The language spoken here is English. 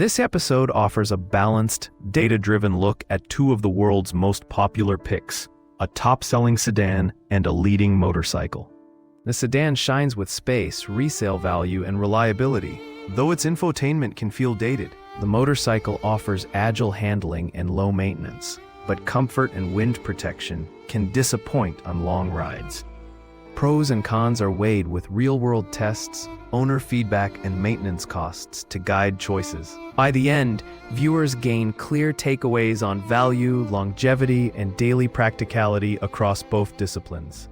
This episode offers a balanced, data-driven look at two of the world's most popular picks, a top-selling sedan and a leading motorcycle. The sedan shines with space, resale value, and reliability. Though its infotainment can feel dated, the motorcycle offers agile handling and low maintenance, but comfort and wind protection can disappoint on long rides. Pros and cons are weighed with real-world tests, owner feedback, and maintenance costs to guide choices. By the end, viewers gain clear takeaways on value, longevity, and daily practicality across both disciplines.